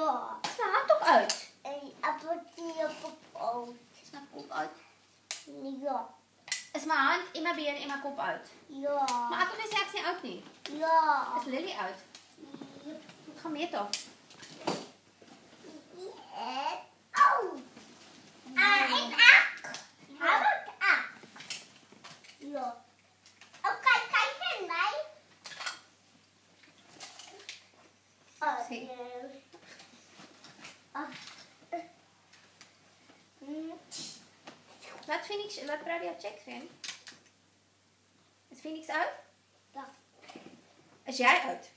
Ja. Is mijn hand ook uit? En appeltje op uit. Is mijn kop uit? Ja. Is mijn hand in mijn been en mijn kop uit? Ja. Maar appel is echt niet uit niet. Ja. Is Lily uit? Ik ga mee toch? Oh. En ak. Heb ik ak. Ja. Oké, kijk naar mij. Oh, Zie. nee. Laat Phoenix, laat Bradia check zien. Is Phoenix uit? Ja. Is jij uit?